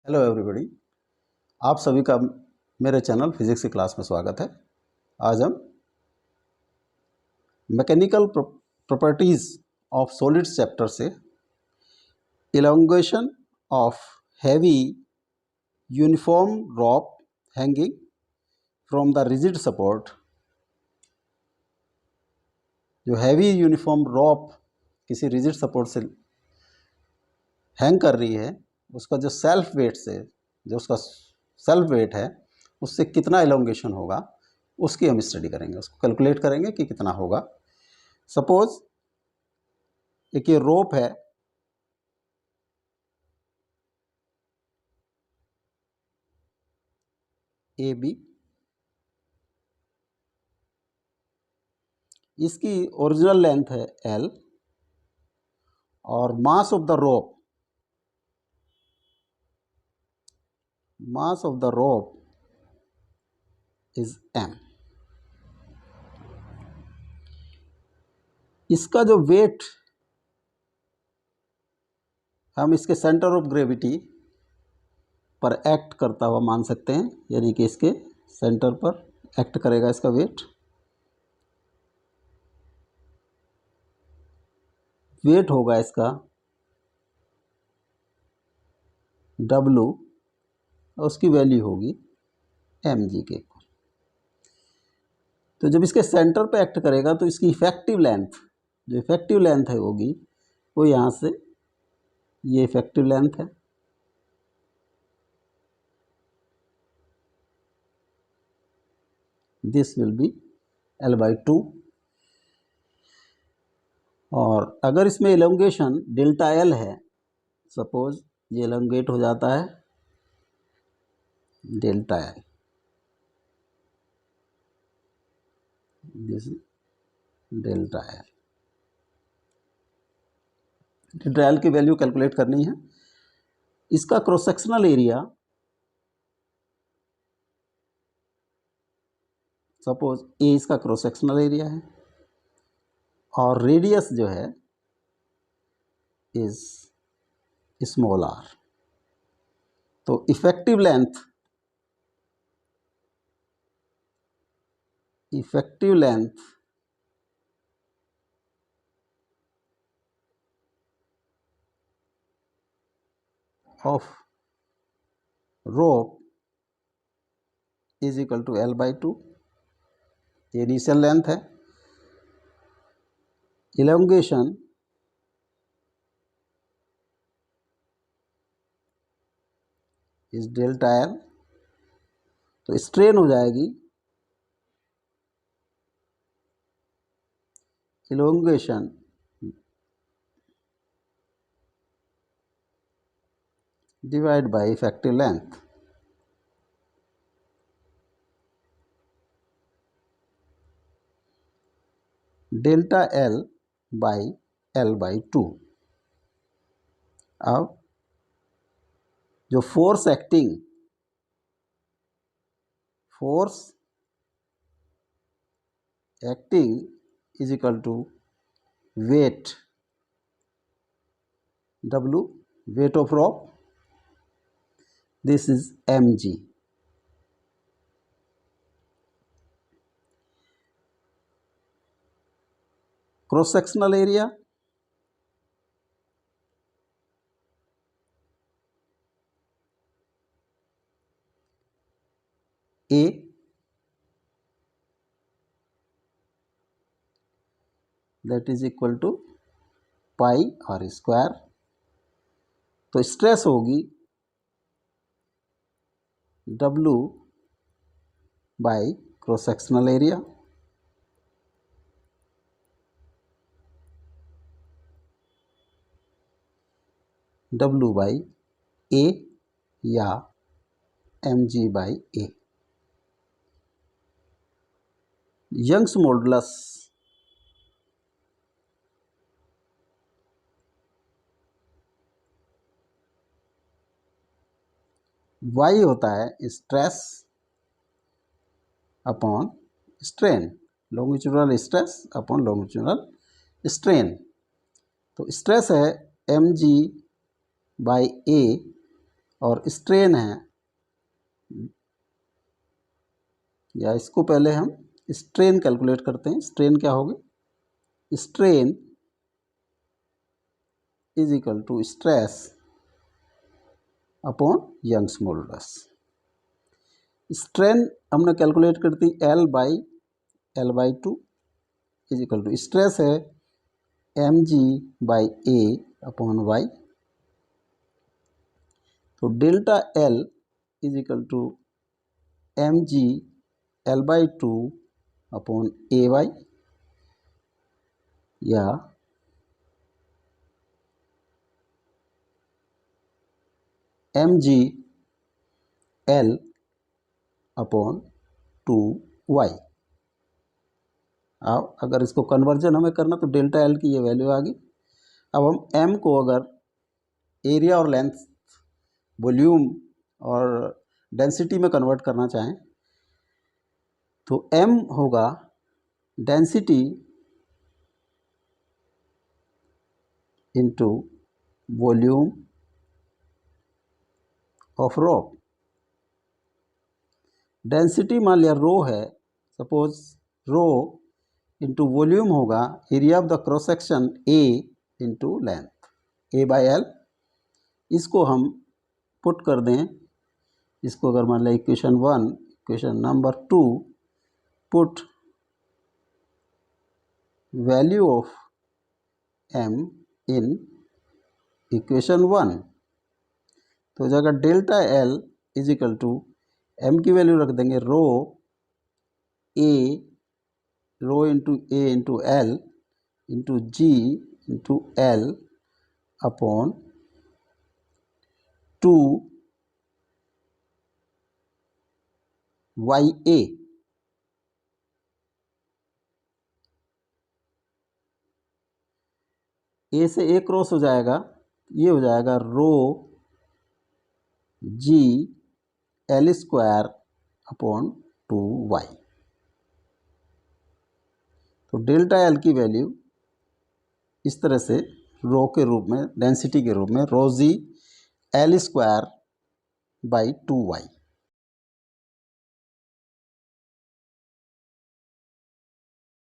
Hello everybody, आप सभी का मेरे चैनल फिजिक्स की क्लास में स्वागत है। आज हम mechanical properties of solids chapter से elongation of heavy uniform rope hanging from the rigid support. जो हैवी यूनिफॉर्म रॉप किसी रिजिड सपोर्ट से हैंग कर रही है, उसका जो सेल्फ वेट है उससे कितना एलोंगेशन होगा उसकी हम स्टडी करेंगे। उसको कैलकुलेट करेंगे कि कितना होगा। सपोज एक ये रोप है, ए बी, इसकी ओरिजिनल लेंथ है एल और mass of the rope is M. इसका जो वेट हम इसके सेंटर ऑफ ग्रेविटी पर एक्ट करता हुआ मान सकते हैं, यानी कि इसके सेंटर पर एक्ट करेगा इसका वेट होगा इसका W, उसकी वैल्यू होगी mg के इक्वल। तो जब इसके सेंटर पे एक्ट करेगा तो इसकी इफेक्टिव लेंथ है होगी वो यहाँ से, ये इफेक्टिव लेंथ है, दिस विल बी L/2। और अगर इसमें एलोंगेशन डेल्टा एल है, सपोज ये एलोंगेट हो जाता है delta L, this delta L की वैल्यू कैलकुलेट करनी है। इसका cross sectional area, suppose A इसका क्रॉस सेक्शनल एरिया है और रेडियस जो है इज स्मॉल आर। तो effective length of rope is equal to L/2। ये इनिशियल लेंथ है। इलोंगेशन इज डेल्टा एल, तो स्ट्रेन हो जाएगी elongation divide by effective length. Delta L by L/2। अब जो force acting is equal to weight W, weight of rope, this is mg। Cross sectional area A, that is equal to pi R square. तो stress होगी W by cross sectional area, W by A या mg by A। Young's modulus Y होता है stress upon strain, longitudinal stress upon longitudinal strain. तो stress है mg by A और strain है, या इसको पहले हम स्ट्रेन कैलकुलेट करते हैं। स्ट्रेन क्या होगी? Strain is equal to stress upon Young's modulus. Strain हमने कैलकुलेट कर दी L/2 is equal to stress है mg/a अपॉन y। तो delta L is equal to mg L/2 upon ay, या mg L अपॉन 2y। अब अगर इसको conversion हमें करना तो डेल्टा L की ये वैल्यू आ गई। अब हम m को अगर एरिया और लेंथ, वॉल्यूम और डेंसिटी में कन्वर्ट करना चाहें तो m होगा density into volume of rock. Density मान लिया रो है, सपोज रो इंटू वॉल्यूम होगा area of the cross section A into length A/L। इसको हम पुट कर दें, इसको अगर मान लिया equation 1, equation number 2, put value of m in equation 1, तो जगह delta L is equal to m की वैल्यू रख देंगे rho into A into L into G into L upon 2YA। A से A क्रॉस हो जाएगा, ये हो जाएगा रो G L² अपॉन 2Y। तो डेल्टा L की वैल्यू इस तरह से रो के रूप में, डेंसिटी के रूप में रो G L² बाई 2Y।